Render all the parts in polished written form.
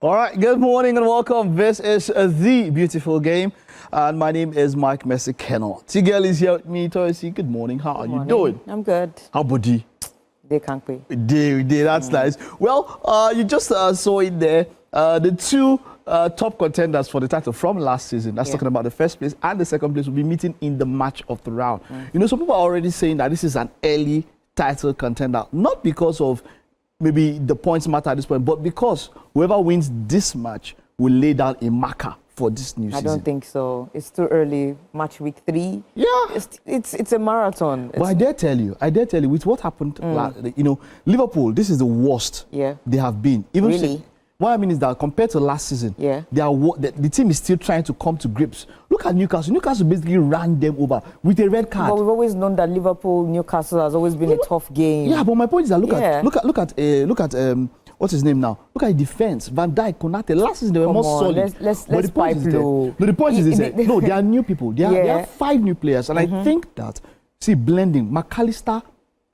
All right, good morning and welcome. This is The Beautiful Game, and my name is Mike Messi-Kennel. Tigel is here with me, Toysi. Good morning. How are you doing? I'm good. How body? They can't pay. That's nice. Well, you just saw it there. The two top contenders for the title from last season, that's talking about the first place and the second place, will be meeting in the match of the round. You know, some people are already saying that this is an early title contender, not because of maybe the points matter at this point, but because whoever wins this match will lay down a marker for this new season. I don't think so. It's too early. Match week 3. Yeah. It's a marathon. But I dare tell you, with what happened, Liverpool, this is the worst they have been. Even really? What I mean is that compared to last season, the team is still trying to come to grips. Look at Newcastle. Newcastle basically ran them over with a red card. But we've always known that Liverpool-Newcastle has always been a tough game. Yeah, but my point is that look at what's his name now? Look at the defense. Van Dijk, Konate. Last season they were more solid. Let's pipe low. No, the point is no, they are new people. They are 5 new players, and I think that blending. McAllister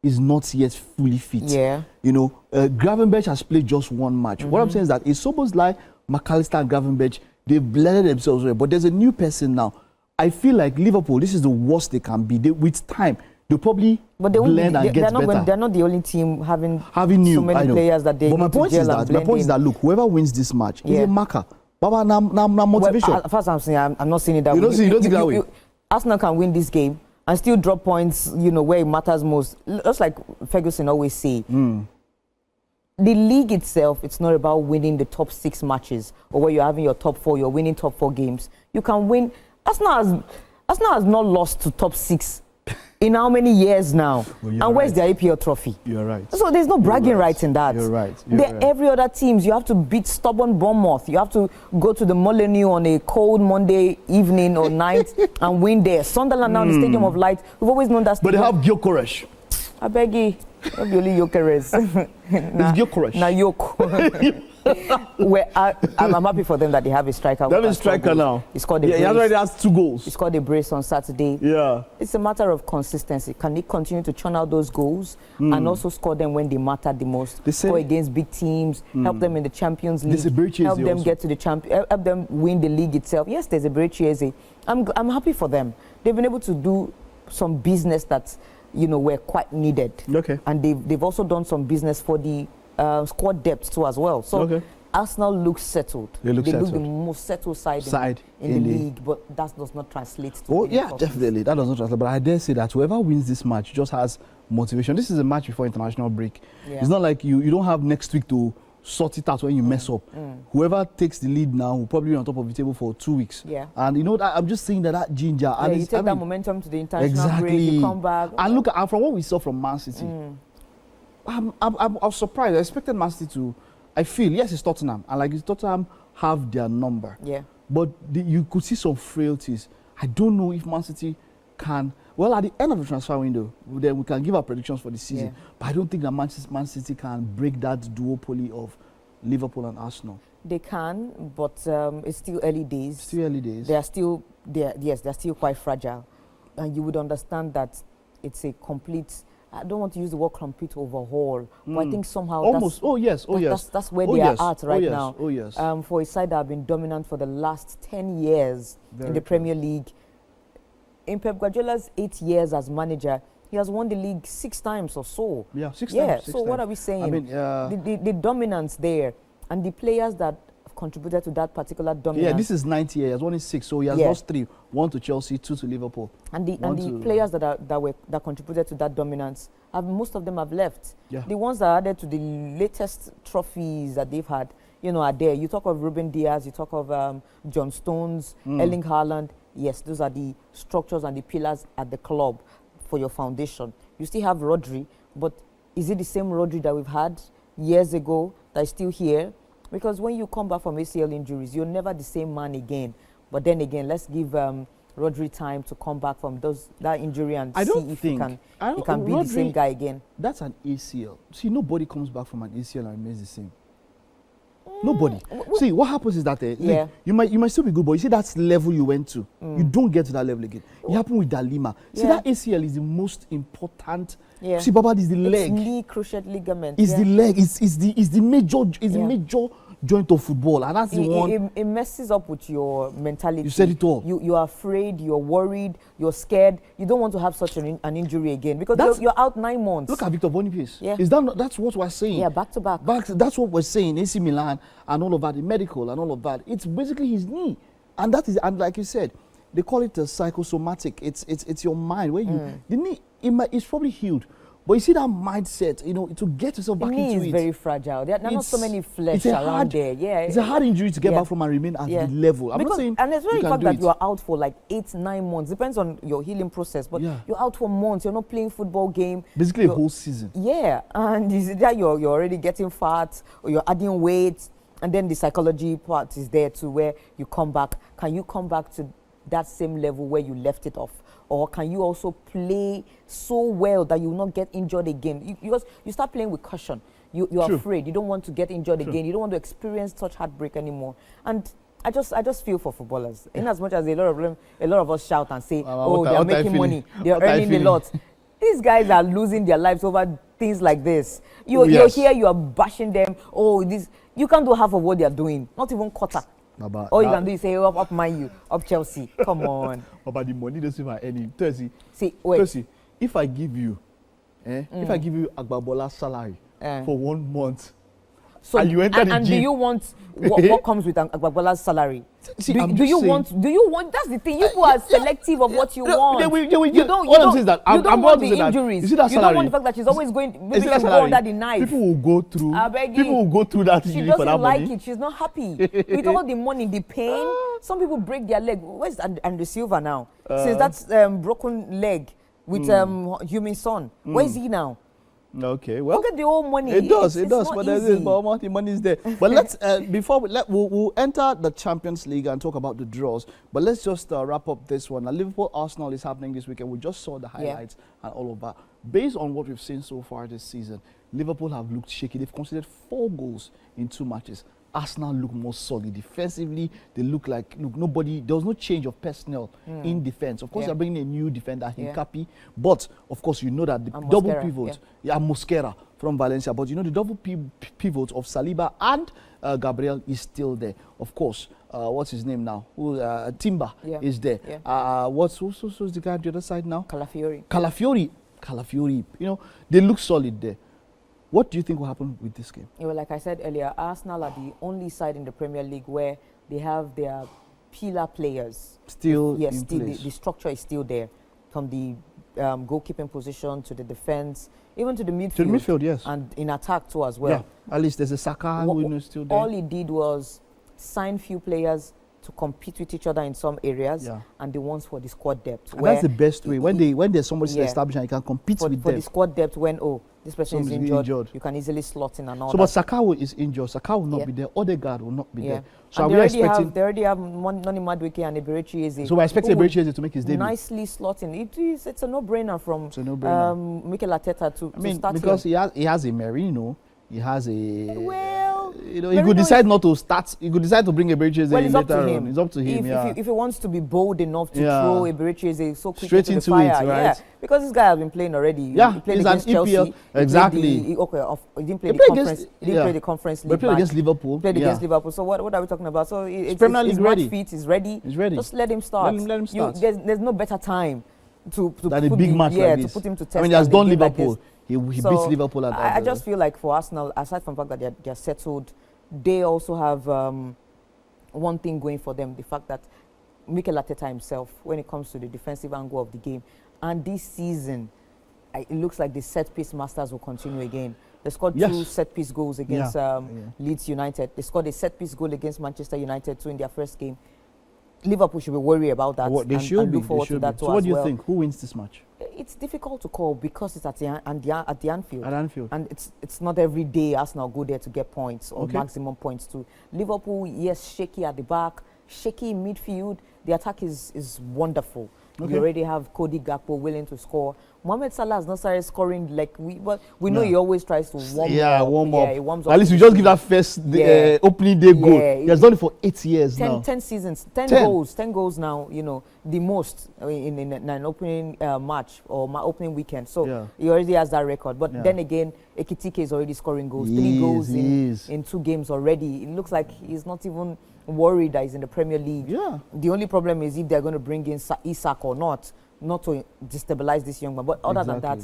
is not yet fully fit. Yeah. You know, Gravenberch has played just 1 match. What I'm saying is that it's almost like McAllister and Gravenberch, they've blended themselves well, but there's a new person now. I feel like Liverpool, this is the worst they can be. With time, they'll probably blend and get better. They're not the only team having new, so many players that they but my point is that, look, whoever wins this match is a marker. Baba, now motivation. Well, first I'm saying, I'm not seeing it that way. You don't think that way? Arsenal can win this game and still drop points, you know, where it matters most. Just like Ferguson always say, the league itself, it's not about winning the top 6 matches or where you're having your top 4, you're winning top 4 games. You can win. Arsenal has not lost to top 6 in how many years now? Well, and where's the APL trophy? You're right. So there's no bragging rights in that. You're right. Every other teams, you have to beat stubborn Bournemouth. You have to go to the Molineux on a cold Monday evening or night and win there. Sunderland now, the Stadium of Light. We've always known that. But they have Gyökeres. I beg you. Not only Gyökeres. It's Gyökeres. Now Yoke. I'm happy for them that they have a striker. They have a striker now. He scored a brace. He already has 2 goals. He scored a brace on Saturday. Yeah. It's a matter of consistency. Can he continue to churn out those goals and also score them when they matter the most? Score against big teams, help them in the Champions League, help them get to the help them win the league itself. Yes, there's a Berchiese. I'm happy for them. They've been able to do some business that, you know, were quite needed. Okay. And they've also done some business for the squad depth too as well. So Arsenal looks settled. They look the most settled side in the league, but that does not translate to. Oh yeah, definitely that does not translate. But I dare say that whoever wins this match just has motivation. This is a match before international break. Yeah. It's not like you don't have next week to sort it out when you mess up. Whoever takes the lead now will probably be on top of the table for 2 weeks. Yeah. And you know that I'm just saying that ginger. Yeah, you take that momentum to the international break, you come back. And look, from what we saw from Man City, I was surprised. I expected Man City to. I feel, yes, it's Tottenham, and like Tottenham have their number. Yeah. But you could see some frailties. I don't know if Man City can. Well, at the end of the transfer window, then we can give our predictions for the season. Yeah. But I don't think that Man City can break that duopoly of Liverpool and Arsenal. They can, but it's still early days. Still early days. They're still quite fragile, and you would understand that it's a complete. I don't want to use the word complete overhaul, but I think somehow almost. That's where they are at right now. Oh yes. For a side that have been dominant for the last 10 years in the Premier League. In Pep Guardiola's 8 years as manager, he has won the league 6 times or so. Yeah, 6 times. So what are we saying? I mean, the dominance there, and the players that contributed to that particular dominance. Yeah, this is 90 years. 1 is 6, so he has lost 3. 1 to Chelsea, 2 to Liverpool. And the players that contributed to that dominance, most of them have left. Yeah. The ones that are added to the latest trophies that they've had, you know, are there. You talk of Ruben Diaz, you talk of John Stones, Erling Haaland. Yes, those are the structures and the pillars at the club for your foundation. You still have Rodri, but is it the same Rodri that we've had years ago that is still here? Because when you come back from ACL injuries, you're never the same man again. But then again, let's give Rodri time to come back from that injury and see if he can be the same guy again. That's an ACL. See, nobody comes back from an ACL and remains the same. Nobody. See, what happens is that you might still be good, but you see that level you went to, you don't get to that level again. It happened with Dalima. See, that ACL is the most important. See, Baba, is the leg. It's knee cruciate ligament. It's the leg. It's the major joint of football, and that's the one. It messes up with your mentality. You said it all. You're afraid, you're worried, you're scared. You don't want to have such an injury again because you're out 9 months. Look at Victor Boniface. Yeah. That's what we're saying. Yeah, back to back. That's what we're saying. AC Milan and all of that, the medical and all of that. It's basically his knee, and that is, and like you said, they call it a psychosomatic. It's your mind where the knee it's probably healed. But you see that mindset, to get yourself back into it. The knee is very fragile. There are not so many flesh around there. Yeah, it's a hard injury to get back from and remain at the level. I'm not saying and it's very fact that you are out for like 8-9 months. Depends on your healing process. But you're out for months. You're not playing football game. Basically a whole season. Yeah, and is that you're already getting fat or you're adding weight, and then the psychology part is there too, where you come back. Can you come back to that same level where you left it off? Or can you also play so well that you will not get injured again? Because you start playing with caution. You're afraid. You don't want to get injured again. You don't want to experience such heartbreak anymore. And I just feel for footballers. In as much as a lot of us shout and say, they are making money, they are earning a lot. These guys are losing their lives over things like this. You're here, you are bashing them. You can't do half of what they are doing. Not even quarter. All you can do is say, up Man U, up Chelsea. Come on. But the money doesn't have any. Thursday, if I give you Agbabola's salary for 1 month, so, and you enter the gym. Do you want what comes with Agbabola's salary? Do you want? That's the thing. You are selective of what you want. You don't want the injuries. You see that salary? You don't want the fact that she's always going. Maybe she'll go under the knife. People will go through. People will go through that injury for that money. She doesn't like it. She's not happy with all the money, the pain. Some people break their leg. Where's Andre Silva now? Since that's broken leg with Heung-min Son. Where is he now? Okay, well, look at the old money. It does, but the money is there. But let's we'll enter the Champions League and talk about the draws. But let's just wrap up this one. Now, Liverpool Arsenal is happening this weekend. We just saw the highlights and all of that. Based on what we've seen so far this season, Liverpool have looked shaky. They've conceded 4 goals in 2 matches. Arsenal look more solid defensively. They look like nobody. There was no change of personnel in defense. Of course, they're bringing a new defender, Hincapi. But of course, you know that the double pivot, Mosquera from Valencia. But you know the double pivot of Saliba and Gabriel is still there. Of course, what's his name now? Timber is there. Who's the guy on the other side now? Calafiori. They look solid there. What do you think will happen with this game? Well, like I said earlier, Arsenal are the only side in the Premier League where they have their pillar players. Still in place. The structure is still there. From the goalkeeping position to the defense, even to the midfield. To the midfield, yes. And in attack too as well. Yeah, at least there's a Saka who is still there. All he did was sign few players to compete with each other in some areas, and the ones for the squad depth. And that's the best way. When there's somebody established and you can compete with them. For the squad depth, when this person is injured, you can easily slot in and all that. But Saka is injured. Saka will not be there. Odegaard will not be there. So they already have Noni Madueke and Eberechi Eze. So we're expecting Eberechi Eze to make his debut. Nicely slotting. It's a no-brainer from Mikel Arteta to start because he has a Merino. He has a he could decide not to start. He could decide to bring Eberechi Eze later on. It's up to him. If he wants to be bold enough to throw Eberechi Eze so quickly straight into the fire, right? Because this guy has been playing already. He played against Chelsea. Exactly. He didn't play the conference. He didn't play the conference league. But he played against Liverpool. Played against Liverpool. So what are we talking about? So it's Premier League ready. He's ready. He's ready. Just let him start. Let him start. There's no better time to than a big match like this. To put him to test. I mean, he has done Liverpool. He beats Liverpool at that. I just feel like for Arsenal, aside from the fact that they're settled, they also have one thing going for them: the fact that Mikel Arteta himself, when it comes to the defensive angle of the game, and this season, it looks like the set-piece masters will continue again. They scored 2 set-piece goals against Leeds United. They scored a set-piece goal against Manchester United too in their first game. Liverpool should be worried about that. They should look forward to that too. So what do you think? Who wins this match? It's difficult to call because it's at the Anfield. At Anfield. And it's not every day Arsenal go there to get points or maximum points too. Liverpool, yes, shaky at the back, shaky in midfield. The attack is wonderful. You already have Cody Gakpo willing to score. Mohamed Salah has not started scoring like we know he always tries to warm warm up. Yeah, he warms up. At least we just give that first opening day goal. He has done it for 8 years now. 10 seasons, 10 goals. 10 goals now, you know, the most in an opening match or opening weekend. So he already has that record. But then again, Ekitike is already scoring goals. 3 goals in 2 games already. It looks like he's not even worried that he's in the Premier League. Yeah. The only problem is if they're going to bring in Isak or not to destabilize this young man. But other than that,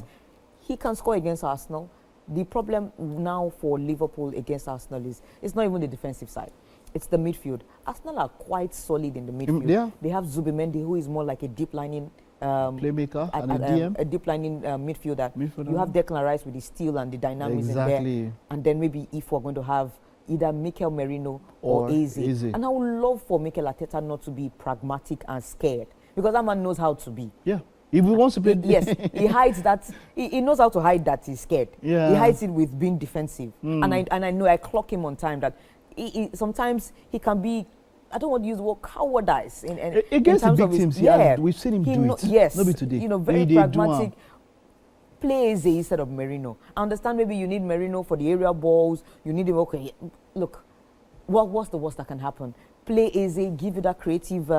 he can score against Arsenal. The problem now for Liverpool against Arsenal is it's not even the defensive side. It's the midfield. Arsenal are quite solid in the midfield. They have Zubimendi, who is more like a deep lining playmaker and a DM. A deep lining midfielder. You have Declan Rice with the steel and the dynamism there. And then maybe if we're going to have either Mikel Merino or Eze. And I would love for Mikel Arteta not to be pragmatic and scared, because that man knows how to be. Yeah. If he wants to play... Yes, he hides that. He knows how to hide that he's scared. Yeah. He hides it with being defensive. And I know I clock him on time that sometimes he can be, I don't want to use the word cowardice. Against the big teams, we've seen him do it. Yes. Not today. You know, very pragmatic. Play Eze instead of Merino. I understand maybe you need Merino for the aerial balls. You need him. Okay, look, what's the worst that can happen? Play Eze, give you that creative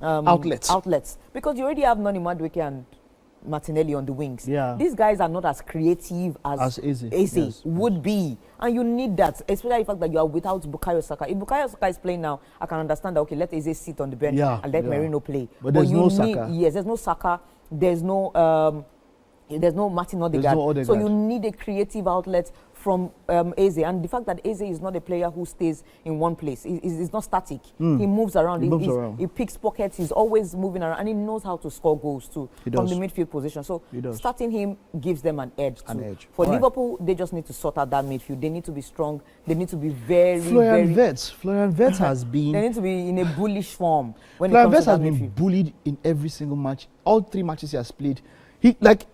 outlets. Because you already have Noni Madueke and Martinelli on the wings. Yeah. These guys are not as creative as Eze would be. And you need that, especially the fact that you are without Bukayo Saka. If Bukayo Saka is playing now, I can understand that, okay, let Eze sit on the bench and let Merino play. But there's no Saka. Yes, there's no Saka. There's no Martin Odegaard. So you need a creative outlet from Eze. And the fact that Eze is not a player who stays in one place. He's not static. He moves around. He picks pockets. He's always moving around. And he knows how to score goals too from the midfield position. So starting him gives them an edge too. For Liverpool, they just need to sort out that midfield. They need to be strong. They need to be very, Florian Wirtz has been... They need to be in a bullish form. Florian Wirtz has been bullied in every single match. All 3 matches he has played.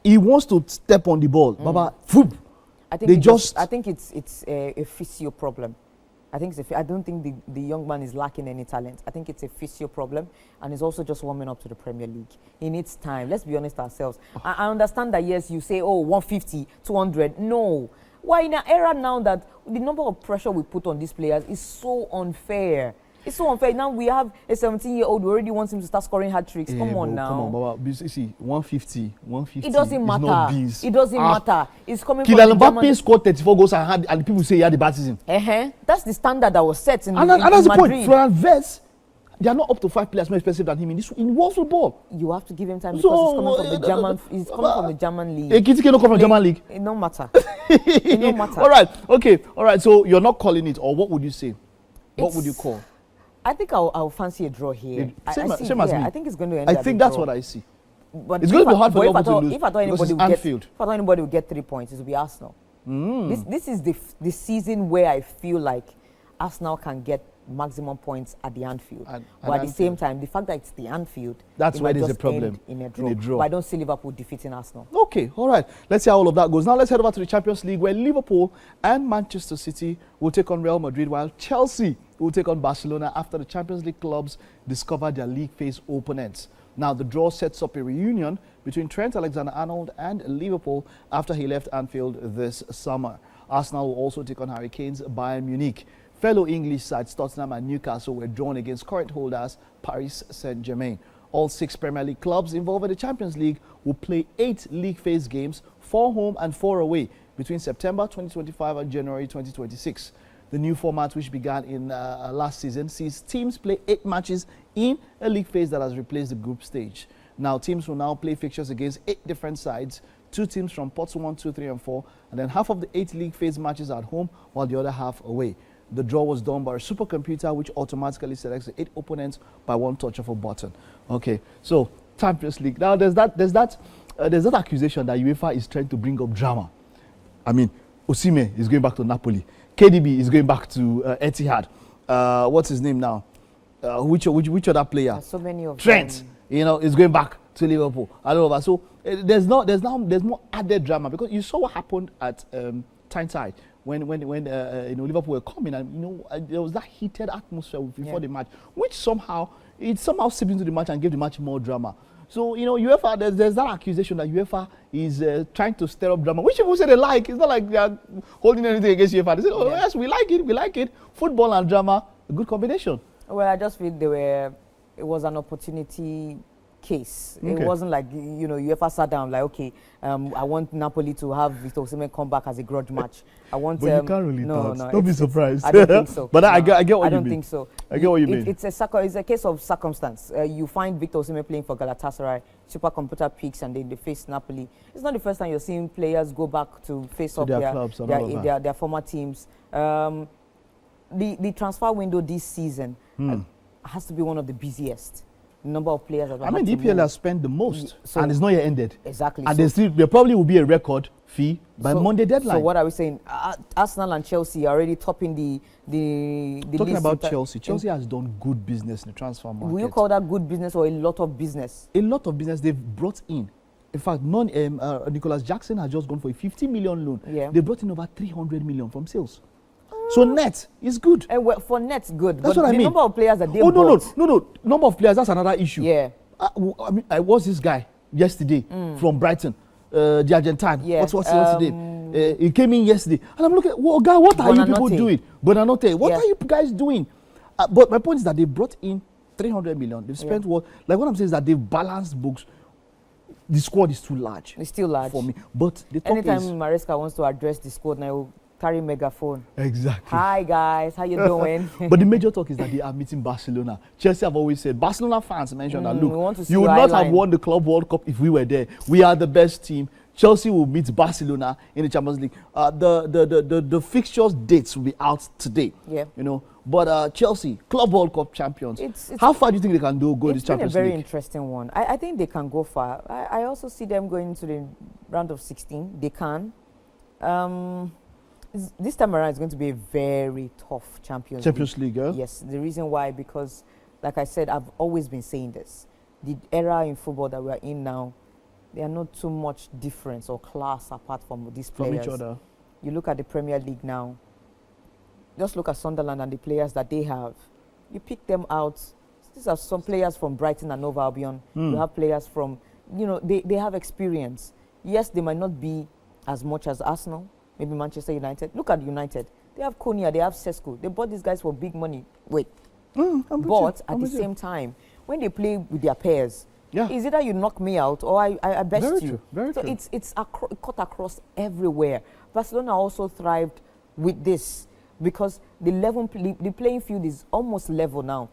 He wants to step on the ball. Baba, whoop. I think it's a physio problem. I don't think the young man is lacking any talent. I think it's a physio problem, and he's also just warming up to the Premier League. He needs time. Let's be honest ourselves. I understand that, yes, you say, 150, 200. No. Why in an era now that the number of pressure we put on these players is so unfair. It's so unfair. Now we have a 17-year-old who already wants him to start scoring hat tricks. Come on now. Come on, Baba. You see, 150. It doesn't matter. It doesn't matter. It's coming from Kylian Mbappe scored 34 goals and people say he had the baptism. That's the standard that was set in and that's the point. Florian Wirtz, they are not up to 5 players more expensive than him in world football. You have to give him time because he's coming from the German. He's coming from the German league. Ekitike don't come from German league. It don't matter. It don't matter. All right. Okay. All right. So you're not calling it, or what would you say? What would you call? I think I'll fancy a draw here. Same as me. I think it's going to end. I think that's what I see. But it's going to be hard for Liverpool to lose. If I thought anybody would get 3 points, it would be Arsenal. This is the season where I feel like Arsenal can get maximum points at the Anfield. But at the same time, the fact that it's the Anfield, that's where there's a problem in a draw. But I don't see Liverpool defeating Arsenal. Okay, all right. Let's see how all of that goes. Now let's head over to the Champions League, where Liverpool and Manchester City will take on Real Madrid, while Chelsea will take on Barcelona after the Champions League clubs discover their league phase opponents. Now, the draw sets up a reunion between Trent Alexander-Arnold and Liverpool after he left Anfield this summer. Arsenal will also take on Hurricanes Bayern Munich. Fellow English sides Tottenham and Newcastle were drawn against current holders Paris Saint-Germain. All 6 Premier League clubs involved in the Champions League will play 8 league phase games, 4 home and 4 away, between September 2025 and January 2026. The new format, which began in last season, sees teams play 8 matches in a league phase that has replaced the group stage. Now, teams will now play fixtures against 8 different sides, 2 teams from pots 1, 2, 3, and 4, and then half of the 8 league phase matches at home, while the other half away. The draw was done by a supercomputer, which automatically selects the 8 opponents by one touch of a button. Okay, so Champions League. Now, there's that accusation that UEFA is trying to bring up drama. I mean, Osimhen is going back to Napoli. KDB is going back to Etihad. What's his name now? Which other player? There's so many of Trent, them. Is going back to Liverpool. I don't know. So there's more added drama, because you saw what happened at Tyneside when Liverpool were coming, and there was that heated atmosphere before the match, which somehow seeped into the match and gave the match more drama. So, UEFA, there's that accusation that UEFA is trying to stir up drama, which people say they like. It's not like they are holding anything against UEFA. They say, oh, yes, we like it. Football and drama, a good combination. Well, I just feel it was an opportunity case. Okay. It wasn't like, UEFA sat down like, okay, I want Napoli to have Victor Osimhen come back as a grudge match. I want. But you can't really don't be surprised. I don't think so. But I get what you mean. I don't think so. I get what you mean. It's a case of circumstance. You find Victor Osimhen playing for Galatasaray, supercomputer peaks, and they face Napoli. It's not the first time you're seeing players go back to face up their former teams. The transfer window this season has to be one of the busiest. Number of players. The EPL has spent the most, and it's not yet ended. Exactly. And there probably will be a record fee by Monday deadline. So what are we saying? Arsenal and Chelsea are already topping the Talking list. about Chelsea, Chelsea has done good business in the transfer market. Will you call that good business or a lot of business? A lot of business they've brought in. In fact, Nicholas Jackson has just gone for a 50 million loan. Yeah. They brought in over 300 million from sales. So net is good. Well, for net's good. That's but what I mean. The number of players that they bought. No. Number of players, that's another issue. Yeah. I was this guy yesterday from Brighton, the Argentine. Yeah. What's his name? He came in yesterday. And I'm looking, guy, what are you people doing? Bonanote, what are you guys doing? But my point is that they brought in 300 million. They've spent what I'm saying is that they've balanced books. The squad is too large. It's still large. For me. But the top anytime Maresca wants to address the squad, now he will carry megaphone. Exactly. Hi guys, how you doing? But the major talk is that they are meeting Barcelona. Chelsea have always said, Barcelona fans mentioned that, look, you would not have won the Club World Cup if we were there. We are the best team. Chelsea will meet Barcelona in the Champions League. The fixtures dates will be out today. Yeah. But Chelsea, Club World Cup champions. How far do you think they can go in this Champions League? It's been a very interesting one. I think they can go far. I also see them going to the round of 16. They can. This time around, it's going to be a very tough Champions League. Yes, the reason why, because, like I said, I've always been saying this. The era in football that we are in now, there are not too much difference or class apart from these players. From each other. You look at the Premier League now, just look at Sunderland and the players that they have. You pick them out. These are some players from Brighton and Hove Albion. You have players from, they have experience. Yes, they might not be as much as Arsenal, maybe Manchester United. Look at United. They have Konya, they have Sesko. They bought these guys for big money. Wait. But at the same time, when they play with their pairs, is either you knock me out or I best you. Very true. It's cut across everywhere. Barcelona also thrived with this because the playing field is almost level now.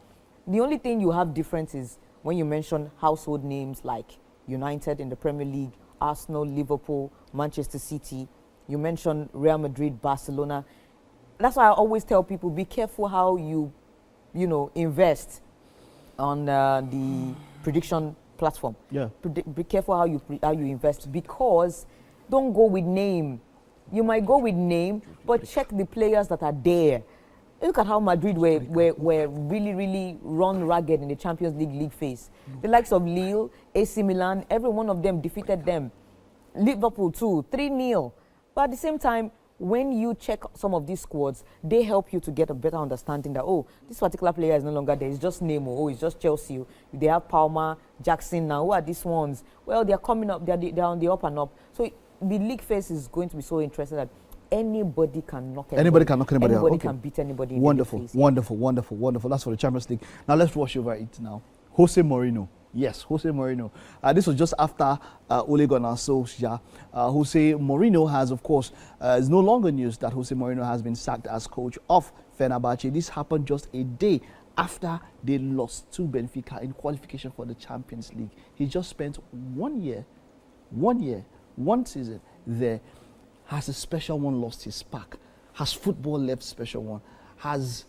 The only thing you have difference is when you mention household names like United in the Premier League, Arsenal, Liverpool, Manchester City. You mentioned Real Madrid, Barcelona. That's why I always tell people, be careful how you invest on the prediction platform. Yeah. Be careful how you invest, because don't go with name. You might go with name, but check the players that are there. Look at how Madrid were really, really run ragged in the Champions League phase. The likes of Lille, AC Milan, every one of them defeated them. Liverpool too, 3-0. But at the same time, when you check some of these squads, they help you to get a better understanding that, this particular player is no longer there. It's just Nemo. It's just Chelsea. They have Palmer, Jackson now. Who are these ones? Well, they're coming up. They're on the up and up. So the league phase is going to be so interesting that anybody can knock anybody. Anybody can knock anybody out. Anybody can beat anybody. Wonderful, in the league phase. wonderful. That's for the Champions League. Now let's rush over it now. Jose Mourinho. Yes, Jose Mourinho. This was just after Ole Gunnar Solskjaer. Jose Mourinho has, of course, it's no longer news that Jose Mourinho has been sacked as coach of Fenerbahce. This happened just a day after they lost to Benfica in qualification for the Champions League. He just spent 1 year, 1 season there. Has a special one lost his spark? Has football left special one? Has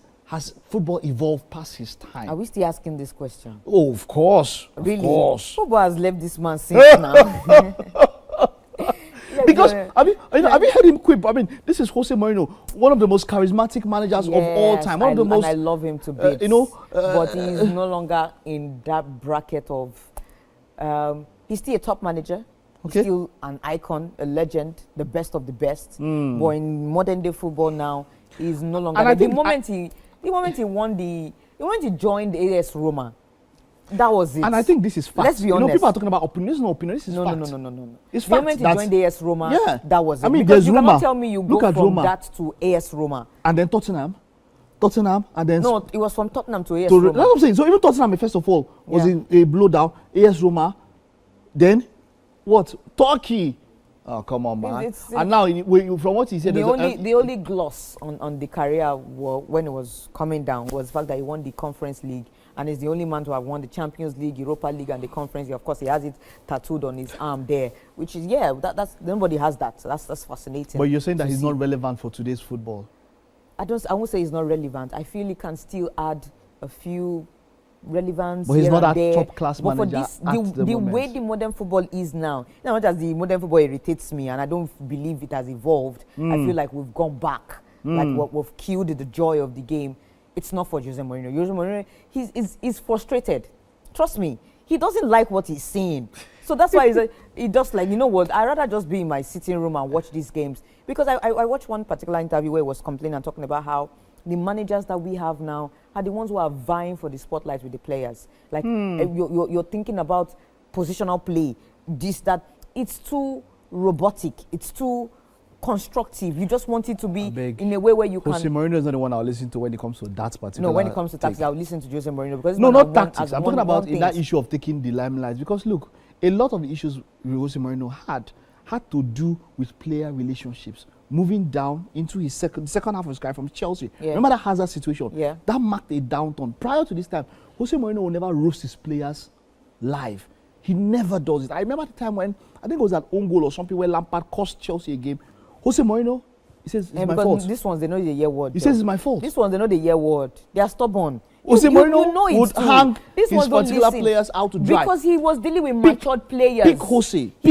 football evolved past his time? Are we still asking this question? Oh, of course. Really? Of course. Football has left this man since now. Because have you heard him quip? I mean, this is Jose Mourinho, one of the most charismatic managers of all time. One of the most. And I love him to bits. But he's no longer in that bracket of. He's still a top manager. Okay. He's still an icon, a legend, the best of the best. But in modern day football now, he's no longer. And the moment he joined AS Roma, That was it. And I think this is fact. Let's be honest. People are talking about opinion. This is not opinion. This is fact. No. It's the fact. moment you joined AS Roma, yeah. that was it. I mean, because there's you Roma. cannot tell me you Look go at from Roma. that to AS Roma. And then Tottenham, and then... No, it was from Tottenham to AS Roma. Roma. That's what I'm saying. So even Tottenham, first of all, was a blowdown. AS Roma, then what? Turkey. Oh, come on, man. And now, from what he said... The only gloss on the career when it was coming down was the fact that he won the Conference League and is the only man to have won the Champions League, Europa League, and the Conference League. Of course, he has it tattooed on his arm there, which is, that's nobody has that. So that's fascinating. But you're saying that he's not relevant for today's football? I won't say he's not relevant. I feel he can still add a few relevance. But he's not that top-class manager the way the modern football is now, much as the modern football irritates me and I don't believe it has evolved, I feel like we've gone back. Like we've killed the joy of the game. It's not for Jose Mourinho. Jose Mourinho, he's frustrated. Trust me, he doesn't like what he's seeing. So that's why he just like, you know what, I'd rather just be in my sitting room and watch these games. Because I watched one particular interview where he was complaining and talking about how the managers that we have now are the ones who are vying for the spotlight with the players. Like, you're thinking about positional play, this, that. It's too robotic. It's too constructive. You just want it to be in a way where you Jose Mourinho is not the one I'll listen to when it comes to that particular... No, when it comes to tactics, I'll listen to Jose Mourinho. Because no, not tactics. I'm talking about that issue of taking the limelight. Because look, a lot of the issues Jose Mourinho had to do with player relationships. Moving down into his second half of his career from Chelsea. Yeah. Remember that Hazard situation? Yeah. That marked a downturn. Prior to this time, Jose Mourinho will never roast his players live. He never does it. I remember the time when, I think it was an own goal or something where Lampard cost Chelsea a game. Jose Mourinho, he says, it's my fault. These ones, they know the year word. He says it's my fault. These ones, they know the year word. They are stubborn. Jose Mourinho would hang his particular players out to dry. Because he was dealing with matured players. Pick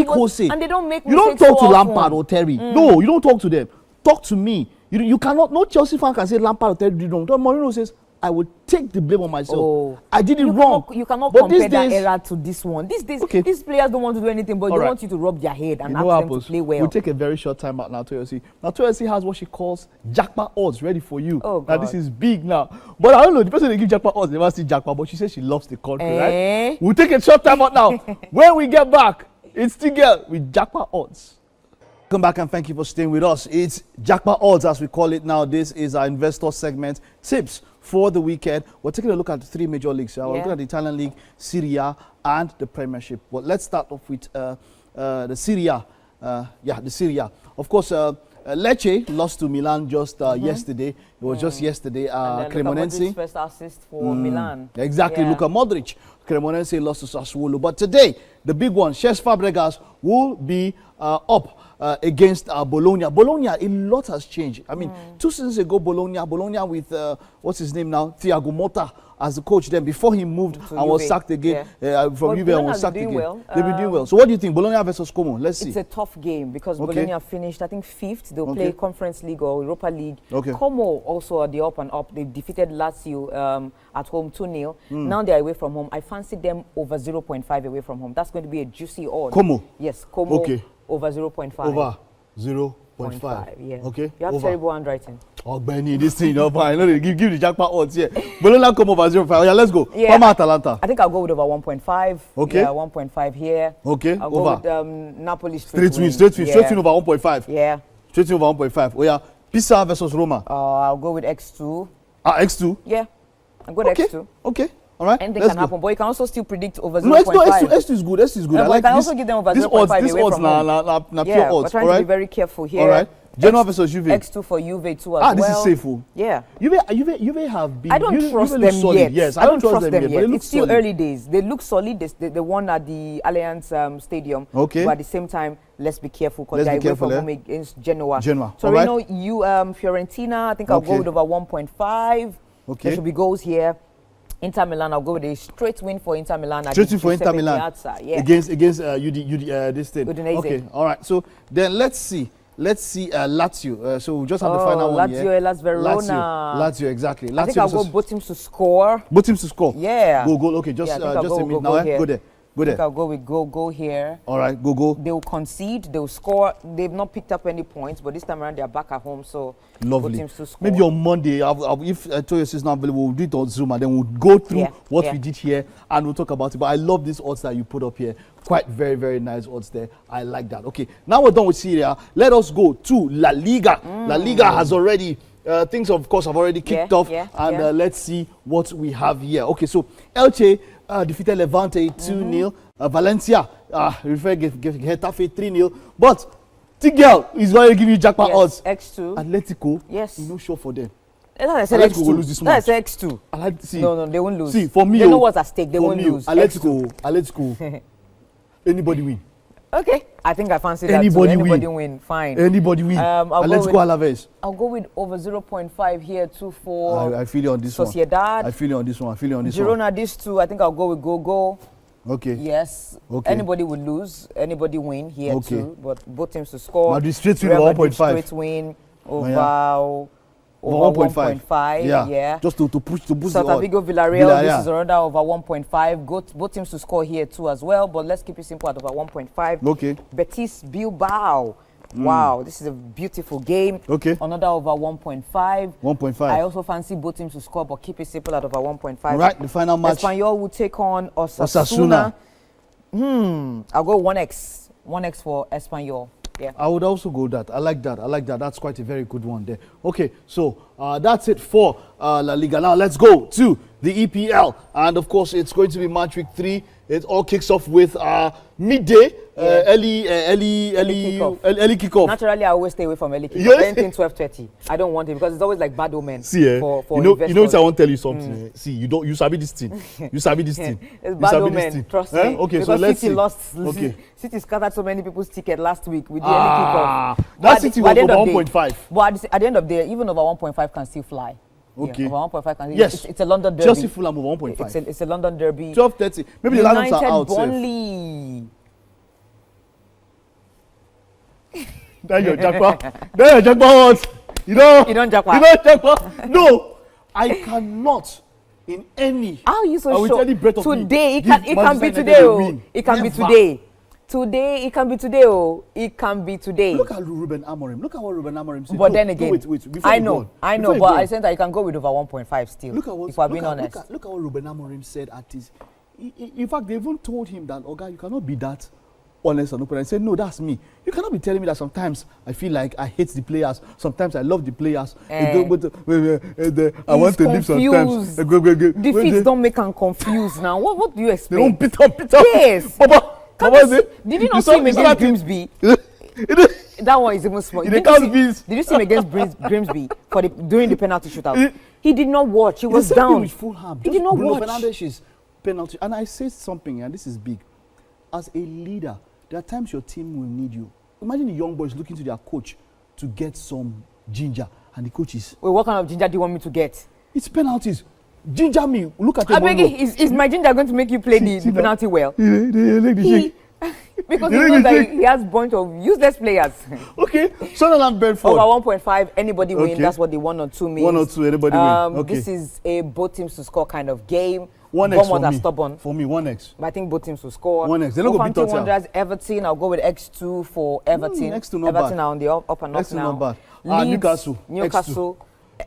Jose. And they don't make mistakes. You don't talk to Lampard or Terry. No, you don't talk to them. Talk to me. You cannot, no Chelsea fan can say Lampard or Terry did wrong. Mourinho says, I would take the blame on myself. Oh. I did it wrong. You cannot compare that era to this one. These players don't want to do anything, but they want you to rub their head and ask them to play well. We'll take a very short time out now, Toyosi. Now, Toyosi has what she calls jackpot odds ready for you. Oh, now, this is big now. But I don't know, the person they give jackpot odds, they never see jackpot, but she says she loves the country, right? We'll take a short time out now. When we get back, it's Tigel with jackpot odds. Come back and thank you for staying with us. It's Jackpot Odds, as we call it now. This is our investor segment. Tips for the weekend. We're taking a look at the three major leagues. We're looking at the Italian League, Serie A, and the Premiership. But let's start off with the Serie A. The Serie A. Of course, Lecce lost to Milan just yesterday. It was just yesterday. Cremonense. First assist for Milan. Exactly. Luka Modric. Cremonense lost to Sassuolo. But today, the big one, Cesc Fabregas, will be up against Bologna. Bologna, a lot has changed. I mean, 2 seasons ago, Bologna with, what's his name now? Thiago Motta as the coach. Then before he moved and was sacked again from Juve and was sacked again. They've been doing well. So what do you think? Bologna versus Como? Let's see. It's a tough game because Bologna finished, I think, 5th. They'll play Conference League or Europa League. Como also are the up and up. They defeated Lazio at home 2-0. Now they're away from home. I fancy them over 0.5 away from home. That's going to be a juicy odd. Como? Yes, Como over 0.5. Over 0.5. Yeah. Okay. You have terrible handwriting. Oh, Benny, this thing, I know they give the jackpot odds here. Bologna come over 0.5. Yeah, let's go. Yeah. Parma Atalanta. I think I'll go with over 1.5. Okay. Yeah, 1.5 here. Okay. I'll go with Napoli straight win over 1.5. Yeah. Straight win over 1.5. Oh yeah. Pisa versus Roma. I'll go with X2. X2? Yeah. I'll go with X2. Okay. All right. Anything can happen, but you can also still predict over 0.5. No, X2 is good. X2 is good. I like can also give them over 0.5 this away from home. Pure odds. We're trying to be very careful here. All right. Genoa versus Juve. X2 for Juve too as well. This is safe. Yeah. Juve have been. I don't trust them yet. Yes, I don't trust them yet. It's still solid. early days. They look solid. They won at the Allianz Stadium. Okay. But at the same time, let's be careful because they're away from home against Genoa. So you know, Fiorentina, I think I'll go with over 1.5. Okay. There should be goals here. Inter Milan, I'll go with a straight win for Inter Milan. Straight win for Inter Milan. Against this thing. Udinese. Okay. All right. So then let's see Lazio. So we just have the final one here. Lazio, Hellas Verona. Lazio, exactly. Lazio I think I'll go both teams to score. Both teams to score. Yeah. Go. Okay, just a minute now. Go there. Go there. I think I'll go with go here. All right, go. They will concede. They will score. They've not picked up any points, but this time around they're back at home, so lovely. both teams to score. Maybe on Monday, if Toyos is not available, we'll do it on Zoom and then we'll go through what we did here and we'll talk about it. But I love these odds that you put up here. Quite very, very nice odds there. I like that. Okay, now we're done with Serie A. Let us go to La Liga. La Liga has already, things of course have already kicked off. And let's see what we have here. Okay, so Elche defeated Levante 2-0. Valencia Getafe 3-0. But Tigel is going to give you jackpot odds. X2. Atletico, yes. no show for them. I said Atletico X2. will lose this match. That's X2. No, they won't lose. See, for me, they know what's at stake. They won't lose. Atletico. Anybody win. Okay, I think I fancy that too. Anybody win. Fine. Anybody win. Atletico Alaves. I'll go with over 0.5 here too for I feel you on this Sociedad. one. I feel you on this one. Girona, these two, I think I'll go with go. Okay. Yes. Okay. Anybody would lose. Anybody win here too. But both teams to score. Madrid straight win over 1.5. Straight win over 1.5. Yeah. Just to push the Celta Vigo Villarreal. This is around over 1.5. Both teams to score here too as well. But let's keep it simple at over 1.5. Okay. Betis Bilbao. Wow, this is a beautiful game. Okay. Another over 1.5. 1.5. I also fancy both teams to score, but keep it simple at over 1.5. Right, the final match. Espanyol will take on Osasuna. I'll go 1x. 1x for Espanyol. Yeah. I would also go that. I like that. That's quite a very good one there. Okay, so that's it for La Liga. Now let's go to the EPL. And of course, it's going to be match week 3. It all kicks off with midday, early kickoff. Naturally, I always stay away from early kickoff. Anything 12:30. I don't want it because it's always like bad omen. See, for you know what I want to tell you something. See, you sabi this thing. You sabi this thing. It's bad omen. Trust me. Okay, because so let's City see. lost. Okay. City scattered so many people's ticket last week with the early kickoff. That City was over 1.5. But at the end of the day, even over 1.5 can still fly. Okay. Yeah, over 1.5 can. Yes. It's a London derby. Chelsea Fulham over 1.5. It's a London derby. 12:30. Maybe the lineups are out. Burnley. That's your jackpot. That's your jackpot. You don't jackpot. No, I cannot in any. How are you so sure? Today, it can be today. It can be today. Today, it can be today. It can be today. Look at Ruben Amorim. Look at what Ruben Amorim said. But then again, wait. I know. But I said that you can go with over 1.5 still. Look at what, if we're being honest. Look at what Ruben Amorim said at his. In fact, they even told him that, Oga, you cannot be that honest and open. And said, no, that's me. You cannot be telling me that sometimes I feel like I hate the players. Sometimes I love the players. I want to leave sometimes. Defeats don't make them confused now. What do you expect? They don't beat up. Yes. Did you not see him against Grimsby? That one is even small. Did you see him against Grimsby during the penalty shootout? He did not watch. He was down. He did not watch. Fernandez's penalty. And I say something, and this is big. As a leader, there are times your team will need you. Imagine the young boys looking to their coach to get some ginger, and the coach is. Wait, what kind of ginger do you want me to get? It's penalties. Ginger me. Look at him. Is my ginger going to make you play the penalty well? Because he knows that he has a bunch of useless players. Okay. Sunderland Brentford. Over 1.5, anybody win. That's what the 1 or 2 means. 1 or 2, anybody win. Okay. This is a both teams to score kind of game. 1x for me. Stubborn. For me, 1x. But I think both teams will score. 1x. They don't go beat Tottenham. Wanderers, Everton. I'll go with X2 for Everton. X2 not Everton bad. are on the up and up now. Not bad. Newcastle. X2.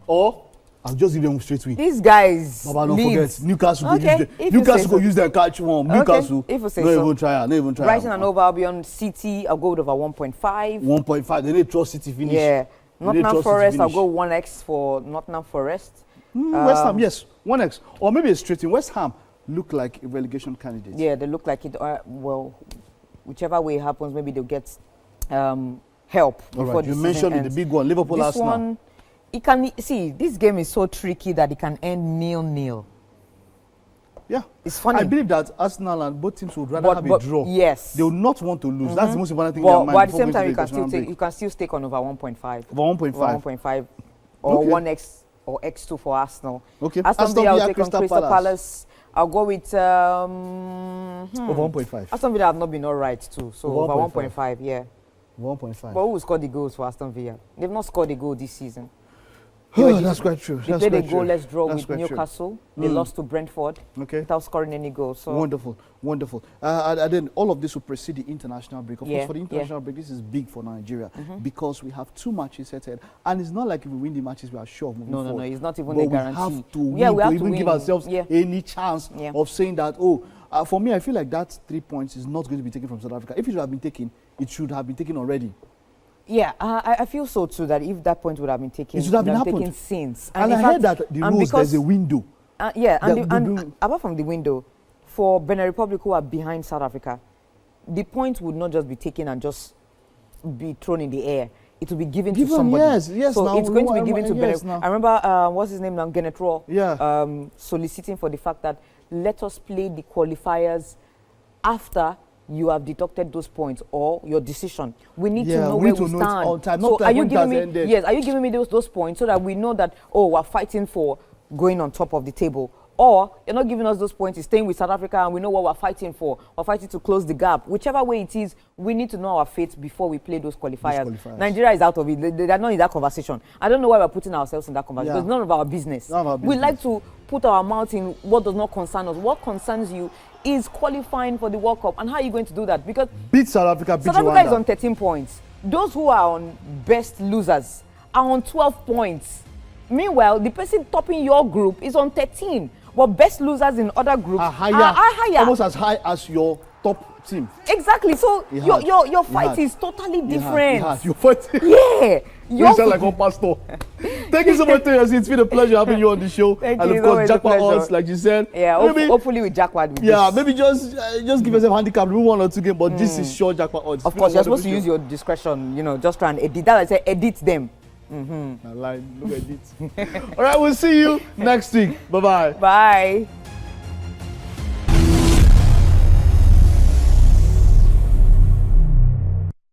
Or I'll just give them straight win. These guys. Baba, don't forget. Newcastle go use their catch one. Newcastle. If you say no even try. Brighton and over Albion. City. I'll go with over 1.5. 1.5. They need trust City finish. Yeah. Nottingham Forest. I'll go 1x for Nottingham Forest. West Ham, yes, 1x. Or maybe a straight in. West Ham look like a relegation candidate. Yeah, they look like it. Well, whichever way it happens, maybe they'll get help. All right, you mentioned the big one, Liverpool Arsenal. This one, it can see. This game is so tricky that it can end 0-0. Yeah, it's funny. I believe that Arsenal and both teams would rather have a draw. Yes, they will not want to lose. That's the most important thing in their mind. But at the same time, you can still stake on over 1.5. Over 1.5. Or 1x. Or X2 for Arsenal. Okay. Aston Villa will take on Crystal Palace. I'll go with over 1.5. Aston Villa have not been all right too, so over 1.5. Yeah. 1.5. But who will score the goals for Aston Villa? They've not scored a goal this season. That's quite true. They played a goalless draw with Newcastle. They lost to Brentford without scoring any goals. So wonderful, wonderful. And then all of this will precede the international break. Of course, for the international break, this is big for Nigeria because we have 2 matches set ahead. And it's not like if we win the matches, we are sure of moving forward. No, it's not even a guarantee. We have to win we have to even give ourselves any chance of saying that, for me, I feel like that 3 points is not going to be taken from South Africa. If it should have been taken, it should have been taken already. Yeah, I feel so too that if that point would have been taken, it should have been taken since. And I heard that the rules, there's a window. And apart from the window, for Benin Republic who are behind South Africa, the point would not just be taken and just be thrown in the air. It will be given to somebody. Yes. So now it's going to be given to Benin. Now. I remember, what's his name now, Genetro, soliciting for the fact that let us play the qualifiers after you have deducted those points or your decision. We need to know where we stand. On time. So are you giving me are you giving me those points so that we know that we're fighting for going on top of the table? Or you're not giving us those points, you're staying with South Africa and we know what we're fighting for. We're fighting to close the gap. Whichever way it is, we need to know our fate before we play those qualifiers. Nigeria is out of it. They're not in that conversation. I don't know why we're putting ourselves in that conversation. It's none of our business. We like to put our mouth in what does not concern us. What concerns you is qualifying for the World Cup. And how are you going to do that? Because beat South Africa, beat South Africa is on 13 points. Those who are on best losers are on 12 points. Meanwhile, the person topping your group is on 13. But best losers in other groups are higher. Almost as high as your top team. Exactly. So your fight is totally different. Your fight. Yeah. You sound like a pastor. Thank you so much, Toyosi. It's been a pleasure having you on the show. Thank and you. Of course, jackpot odds, like you said. Yeah, hopefully with jackpot. Maybe just give yourself a handicap, remove 1 or 2 games, but this is sure jackpot odds. Of course, you're supposed to use your discretion, just try and edit. That I say edit them. I lied. Look at it. All right, we'll see you next week. Bye-bye. Bye.